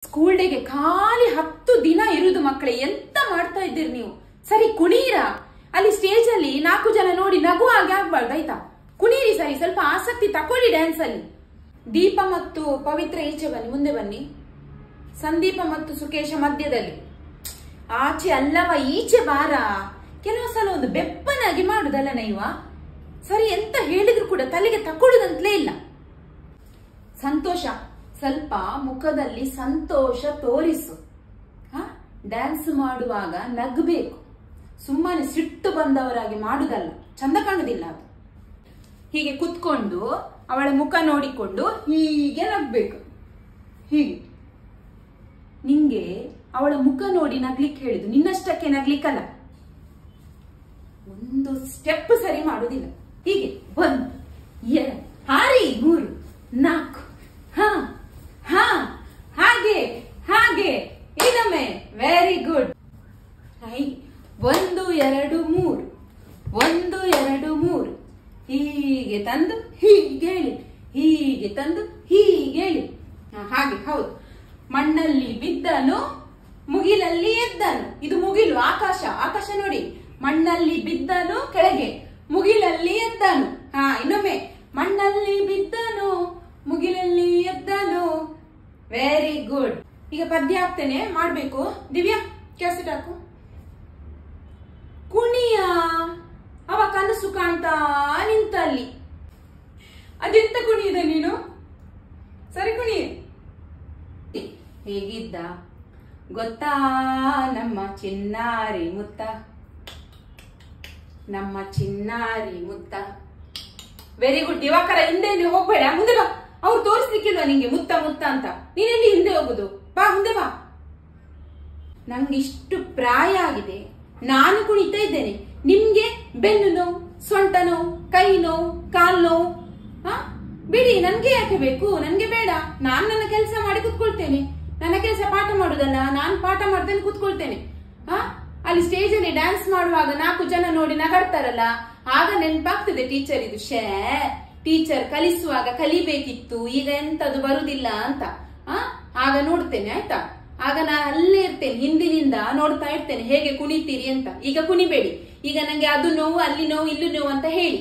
School ಡೇಗೆ ಖಾಲಿ 10 ದಿನ ಇರುದು ಮಕ್ಕಳೇ, ಎಂತ ಮಾಡ್ತಾ ಇದ್ದೀರಿ ನೀವು? ಸರಿ ಕುಣೀರಾ, ಅಲ್ಲಿ ಸ್ಟೇಜ್ ಅಲ್ಲಿ 4 ಜನ ನೋಡಿ ನಗು ಹಾಗೆ ಆಗ್ಬಾರ್ದು ಆಯ್ತಾ? ಕುಣೀರಿ ಸರಿ, ಸ್ವಲ್ಪ ಆಸಕ್ತಿ ತಕೊಳ್ಳಿ ಡ್ಯಾನ್ಸ್ ಅಲ್ಲಿ. ದೀಪ ಮತ್ತು ಪವಿತ್ರ ಈಚೆ ಬನ್ನಿ, ಮುಂದೆ ಬನ್ನಿ. ಸಂದೀಪ ಮತ್ತು ಸುಕೇಶ ಮಧ್ಯದಲ್ಲಿ. ಆಚೆ ಅಲ್ಲವ, ಈಚೆ ಬಾರ. ಕೆಲವು ಸಲ ಒಂದು ಬೆಪ್ಪನಾಗಿ ಮಾಡುದಲ್ಲ ನೈವ. ಸರಿ, ಎಂತ ಹೇಳಿದ್ರು ಕೂಡ ತಲೆಗೆ ತಕೊಳ್ಳುದಂತಲೇ ಇಲ್ಲ. ಸಂತೋಷ, ಸ್ವಲ್ಪ ಮುಖದಲ್ಲಿ ಸಂತೋಷ ತೋರಿಸು. ಡ್ಯಾನ್ಸ್ ಮಾಡುವಾಗ ನಗಬೇಕು, ಸುಮ್ಮನೆ ಸಿಟ್ಟು ಬಂದವರಾಗಿ ಮಾಡುದಲ್ಲ, ಚಂದ ಕಾಣುದಿಲ್ಲ ಅದು. ಹೀಗೆ ಕುತ್ಕೊಂಡು ಅವಳ ಮುಖ ನೋಡಿಕೊಂಡು ಹೀಗೆ ನಗ್ಬೇಕು. ಹೀಗೆ ನಿಂಗೆ ಅವಳ ಮುಖ ನೋಡಿ ನಗ್ಲಿಕ್ಕೆ ಹೇಳಿದ್ದು, ನಿನ್ನಷ್ಟಕ್ಕೆ ನಗ್ಲಿಕ್ಕಲ್ಲ. ಒಂದು ಸ್ಟೆಪ್ ಸರಿ ಮಾಡುದಿಲ್ಲ. ಹೀಗೆ 1 2 ಹಾರಿ 3 4 ಹಾಗೆ ಹಾಗೆ ಇನ್ನೊಮ್ಮೆ. Very good. 1 2 3 1 2 3 ಹೀಗೆ ತಂದು ಹೀಗೆ ಹೇಳಿ, ಹೀಗೆ ತಂದು ಹೀಗೆ ಹೇಳಿ. ಹಾಗೆ, ಹೌದು. ಮಣ್ಣಲ್ಲಿ ಬಿದ್ದನು, ಮುಗಿಲಲ್ಲಿ ಎದ್ದನು. ಇದು ಮುಗಿಲು, ಆಕಾಶ. ಆಕಾಶ ನೋಡಿ, ಮಣ್ಣಲ್ಲಿ ಬಿದ್ದನು ಕೆಳಗೆ, ಮುಗಿಲಲ್ಲಿ ಎದ್ದನು. ಇನ್ನೊಮ್ಮೆ, ಮಣ್ಣಲ್ಲಿ ಬಿದ್ದನು, ಮುಗಿಲಲ್ಲಿ ಎದ್ದನು. Very good. ಈಗ ಪದ್ಯ ಹಾಕ್ತೇನೆ, ಮಾಡ್ಬೇಕು. ದಿವ್ಯಾ, ಕ್ಯಾಸೆಟ್ ಹಾಕು. ಕುಣಿಯ, ಅವ ಕನಸು ಕಾಣ್ತಾ ನಿಂತಲ್ಲಿ. ಅದೆಂತ ಕುಣಿಯಿದೆ ನೀನು? ಸರಿ ಕುಣಿ. ಹೇಗಿದ್ದ ಗೊತ್ತಾ ನಮ್ಮ ಚಿನ್ನಾರಿ ಮುತ್ತ, ನಮ್ಮ ಚಿನ್ನಾರಿ ಮುತ್ತ. Very good. ದಿವಾಕರ, ಹಿಂದೆ ಹೋಗ್ಬೇಡ, ಮುಂದೆ ಬಾ. ಅವ್ರು ತೋರಿಸ್ಲಿಕ್ಕಿಲ್ವಾ ನಿಂಗೆ ಮುತ್ತ ಮುತ್ತ ಅಂತ? ನೀನೆಲ್ಲಿ ಹಿಂದೆ ಹೋಗುದು? ಬಾ, ಮುಂದೆ ಬಾ. ನಂಗೆ ಇಷ್ಟು ಪ್ರಾಯ ಆಗಿದೆ, ನಾನು ಕುಣಿತಾ ಇದ್ದೇನೆ. ನಿಮ್ಗೆ ಬೆನ್ನು ನೋವು, ಸೊಂಟ ನೋವು, ಕೈ ನೋವು, ಕಾಲ್ ನೋವು. ಬಿಡಿ, ನನ್ಗೆ ಯಾಕೆ ಬೇಕು? ನನ್ಗೆ ಬೇಡ. ನಾನ್ ನನ್ನ ಕೆಲಸ ಮಾಡಿ ಕುತ್ಕೊಳ್ತೇನೆ. ನನ್ನ ಕೆಲಸ ಪಾಠ ಮಾಡುದಲ್ಲ, ನಾನು ಪಾಠ ಮಾಡ್ತೇನೆ, ಕುತ್ಕೊಳ್ತೇನೆ. ಅಲ್ಲಿ ಸ್ಟೇಜ್ ಅಲ್ಲಿ ಡ್ಯಾನ್ಸ್ ಮಾಡುವಾಗ 4 ಜನ ನೋಡಿ ನಗಾಡ್ತಾರಲ್ಲ, ಆಗ ನೆನಪಾಗ್ತದೆ ಟೀಚರ್ ಇದು. ಟೀಚರ್ ಕಲಿಸುವಾಗ ಕಲಿಬೇಕಿತ್ತು, ಈಗ ಎಂತದು ಬರುದಿಲ್ಲ ಅಂತ. ಆಗ ನೋಡ್ತೇನೆ ಆಯ್ತಾ? ಆಗ ನಾನು ಅಲ್ಲೇ ಇರ್ತೇನೆ, ಹಿಂದಿನಿಂದ ನೋಡ್ತಾ ಇರ್ತೇನೆ ಹೇಗೆ ಕುಣಿತೀರಿ ಅಂತ. ಈಗ ಕುಣಿಬೇಡಿ. ಈಗ ನಂಗೆ ಅದು ನೋವು, ಅಲ್ಲಿ ನೋವು, ಇಲ್ಲಿ ನೋವು ಅಂತ ಹೇಳಿ.